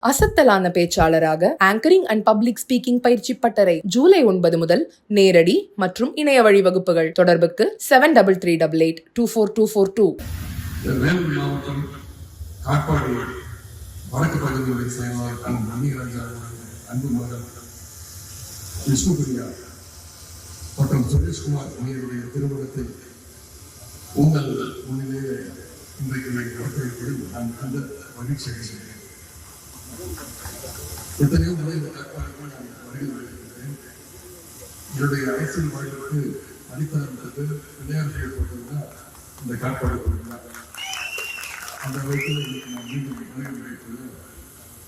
அசத்தலான பேச்சாளராக anchoring and public speaking பயிற்சி பட்டறை ஜூலை 9 முதல் நேரடி மற்றும் இணைய வழி வகுப்புகள். தொடர்புக்கு 7338824242. வேலூர் மாவட்டம் காட்பாடி வடக்கு பகுதியுடைய செயலாளர் அன்பு மகன் விஷ்ணுபிரியா மற்றும் சுரேஷ்குமார் இவருடைய திருமணத்தை உங்கள் முன்னிலையே இன்றைக்கு நடத்தியபடி நான் கண்ட மகிழ்ச்சி அடைகிறேன். எத்தனையோ முறை இந்த காட்பாடிக்கு நான் வருகை வருகிறேன். என்னுடைய அரசியல் வாழ்வுக்கு அடித்தளத்துக்கு விளையாட்டு ஏற்பட்டிருந்தால் இந்த காட்பாடி கொடுக்கிறார். அந்த வகையில் இன்னைக்கு நான் மீண்டும் வருகை வருகிறது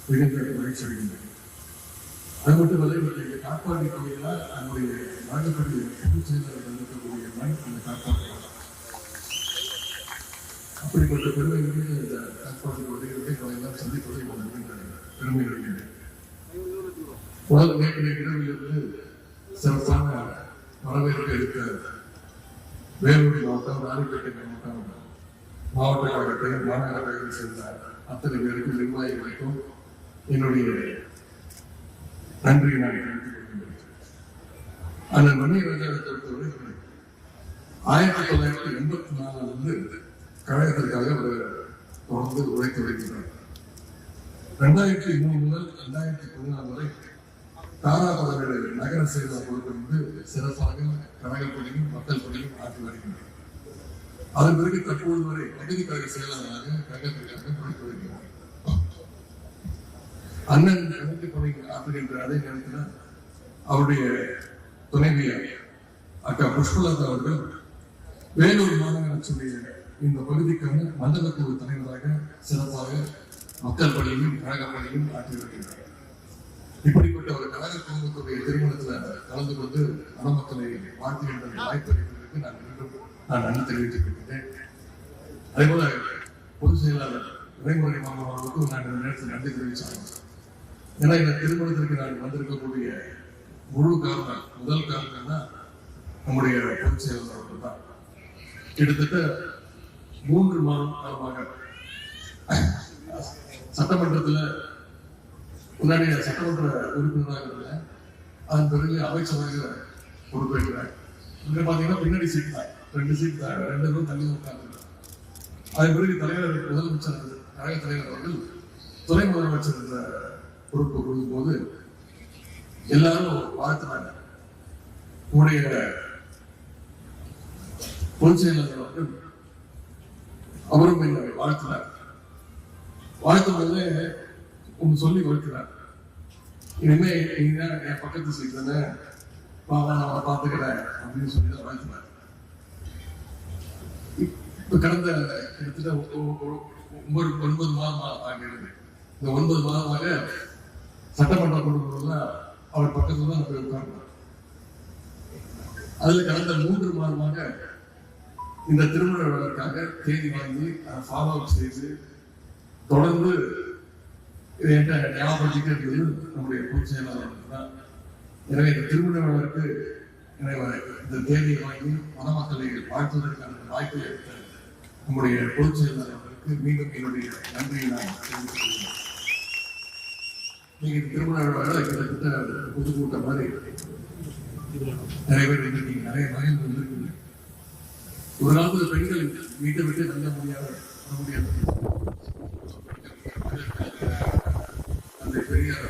மிகுந்த மகிழ்ச்சி அடைகின்றேன். அது மட்டுமல்ல, இந்த காட்பாடி பகுதியில் நம்முடைய நாகப்பள்ளி பொதுச் செயலாளர் இருக்கக்கூடிய அந்த காட்பாடி அப்படிப்பட்ட பெருமை மிகுந்த இந்த காட்பாடி வருகிறதை எல்லாம் சந்திப்பதை பெருமை அடைகின்றேன். நேற்றைய இரவிலிருந்து சிறப்பான வரவேற்பு எடுக்க வேலூர் மாவட்டம், ராணிப்பேட்டை மாவட்டம், மாவட்ட கழகத்தை மாநகர கழகத்தை சேர்ந்த அத்தனை பேருக்கும் நிர்வாகிகளுக்கும் என்னுடைய நன்றியை நான் தெரிவித்துக் கொள்கின்றேன். அந்த மணிராஜாவை பொறுத்தவரை 1984 கழகத்திற்காக தொடர்ந்து உழைத்து வருகின்றனர். 2003 முதல் 2014 வரை தாராபுரம் நகர செயலாளர் பொறுப்பிருந்து சிறப்பாக கழக பணியும் மக்கள் பணியும் ஆற்றி வருகின்றனர். அதன் பிறகு தற்போது வரை பகுதி கழக செயலாளராக கழகத்திற்காக உழைத்து வருகிறார். அண்ணன் கழக பணி ஆற்றுகின்ற அதே நேரத்தில் அவருடைய துணைவியார் அக்கா புஷ்பலதா அவர்கள் வேலூர் மாநகராட்சியுடைய இந்த பகுதிக்கான மண்டல குழு தலைவராக சிறப்பாக மக்கள் பணியும் கழக பணியும் ஆற்றி வருகின்றனர். இப்படிப்பட்ட ஒரு கழக குடும்பத்துடைய திருமணத்தில் கலந்து கொண்டு மணமக்களை வாழ்த்துகின்ற வாய்ப்பு அளிப்பதற்கு நான் நன்றி தெரிவித்துக் கொள்கிறேன். அதே போல பொதுச் செயலாளர் இறைமுறை மாமா அவர்களுக்கும் நான் இந்த நேரத்தில் நன்றி தெரிவித்தாங்க. ஏன்னா இந்த திருமணத்திற்கு நான் வந்திருக்கக்கூடிய முழு காரணம், முதல் காரணம்னா நம்முடைய பொதுச் செயலாளர் அவர்கள் தான். கிட்டத்தட்ட 3 மாதம் காலமாக சட்டமன்றத்தில் முன்னாடி சட்டமன்ற உறுப்பினராக இருந்தேன். அதன் பிறகு அமைச்சராக பொறுப்பேற்கிறார். இங்க பாத்தீங்கன்னா பின்னாடி சீட் தான், 2 சீட் தான், 2 பேரும் தள்ளி உட்கார்ந்து. அதன் பிறகு தலைவர், முதலமைச்சர், கழக தலைவர் அவர்கள் துணை முதலமைச்சர் என்ற பொறுப்பு கொடுக்கும் போது எல்லாரும் வாழ்த்தினாங்க. உங்களுடைய பொதுச் செயலாளர் அவர்கள் அவரும் என்னை வாழ்த்தினார். வாழ்த்தும் போது ஒன்று சொல்லி வருகிறார், இனிமே நீங்க என் பக்கத்து சீட் தானே, நான் பார்த்துக்கிறேன் அப்படின்னு சொல்லி தான் வாழ்த்தினார். இப்ப கடந்த கிட்டத்தட்ட 9 மாதம் ஆகிறது. இந்த 9 மாதமாக சட்டமன்ற குழுக்கள்லாம் அவர் பக்கத்துல தான் போய் உட்கார்ந்தார். அதுல கடந்த 3 மாதமாக இந்த திருமண விழாவுக்காக தேதி வாங்கி ஃபாலோ அப் செய்து தொடர்ந்து ஞாபகப்படுத்திட்டே இருக்கிறது நம்முடைய பொதுச் செயலாளர் தான். எனவே இந்த திருமண விழாவிற்கு இந்த தேதியை வாங்கி மணமக்களை வாழ்த்துவதற்கான வாய்ப்பை எடுத்த நம்முடைய பொதுச் செயலாளர்களுக்கு மீண்டும் என்னுடைய நன்றியை நான் தெரிவித்துக் கொள்கிறேன். நீங்க திருமண விழாவில் கிட்டத்தட்ட பொதுக்கூட்டம் மாதிரி நிறைய பேர் வந்திருக்கீங்க, நிறைய மகிழ்ந்து வந்திருக்கீங்க. ஒரு காலத்துல பெண்கள் வீட்டை விட்டு தங்க முடியாது, அந்த பெரியார்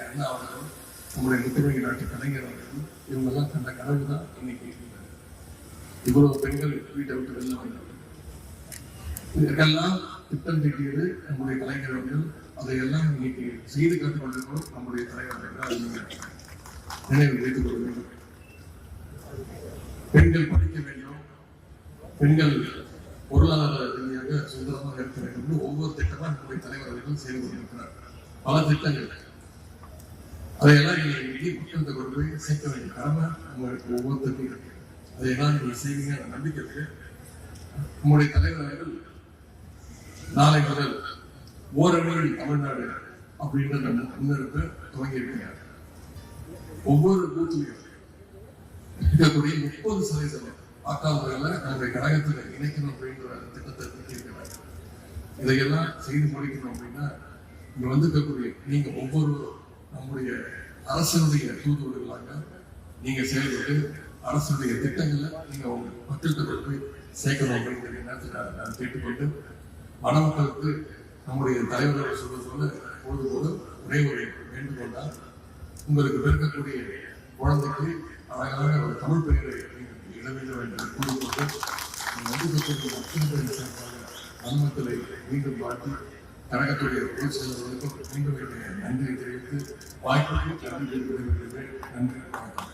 அண்ணா அவர்களும் நம்முடைய முத்துமை நாட்டு கலைஞர் அவர்களும் இவங்கெல்லாம் கண்ட கனவு தான் இன்னைக்கு இவ்வளவு பெண்கள் வீட்டை விட்டு வெளில வந்தார்கள். இதற்கெல்லாம் திட்டம் தீட்டியது நம்முடைய கலைஞர் அவர்கள். அதையெல்லாம் இன்னைக்கு செய்து காத்துக் கொண்டிருக்கிறோம் நம்முடைய தலைவர்கள். நினைவு வைத்துக் கொள்ள வேண்டும். பெண்கள் படிக்க வேண்டும், பெண்கள் பொருளாதார ரீதியாக சுதந்திரமாக இருக்க வேண்டும். ஒவ்வொரு திட்டமா நம்முடைய தலைவர் அவர்கள் செய்து கொண்டிருக்கிறார். பல திட்டங்கள், அதையெல்லாம் நீங்க மக்கள்கிட்ட கொண்டு போய் சேர்க்க வேண்டிய கடமை உங்களுக்கு ஒவ்வொருத்தருக்கும் இருக்கு. அதையெல்லாம் நீங்க செய்வீங்க நம்பிக்கை இருக்கு. நம்முடைய தலைவர் அவர்கள் நாளை முதல் ஓரணியில் தமிழ்நாடு அப்படின்ற முன்னெடுப்பு துவங்கி இருக்கிறார். ஒவ்வொரு பூத்திலையும் இருக்கக்கூடிய 30% வாக்காளர்களை நம்முடைய கழகத்தில் இணைக்கணும் அப்படின்ற திட்டத்தை இருக்கிறார். இதையெல்லாம் செய்து முடிக்கணும் அப்படின்னா இங்க வந்திருக்கக்கூடிய நீங்க ஒவ்வொரு நம்முடைய அரசினுடைய தூதுவர்களாக நீங்க செயல்பட்டு அரசுடைய திட்டங்களை நீங்க உங்க மக்கள்கிட்ட போய் சேர்க்கணும் அப்படிங்கிற நேரத்தில் நான் கேட்டுக்கொண்டு மணமக்களுக்கு நம்முடைய தலைவர்கள் சொல்வது போல பொழுது ஒரே ஒரு வேண்டுகோள் தான், உங்களுக்கு பிறக்கக்கூடிய குழந்தைக்கு அழகான ஒரு தமிழ் பெயரை நீங்கள் இட வேண்டும் என்று கூறிக்கொண்டு வந்திருக்கக்கூடிய அத்தனை பேரின் சார்பாக மணமக்களை மீண்டும் வாழ்த்தி கழகத்துடைய பொதுச் செயலர்களுக்கும் மீண்டும் நன்றியை தெரிவித்து வாய்ப்புக்கு நன்றி தெரிவிக்கிறேன். நன்றி, வணக்கம்.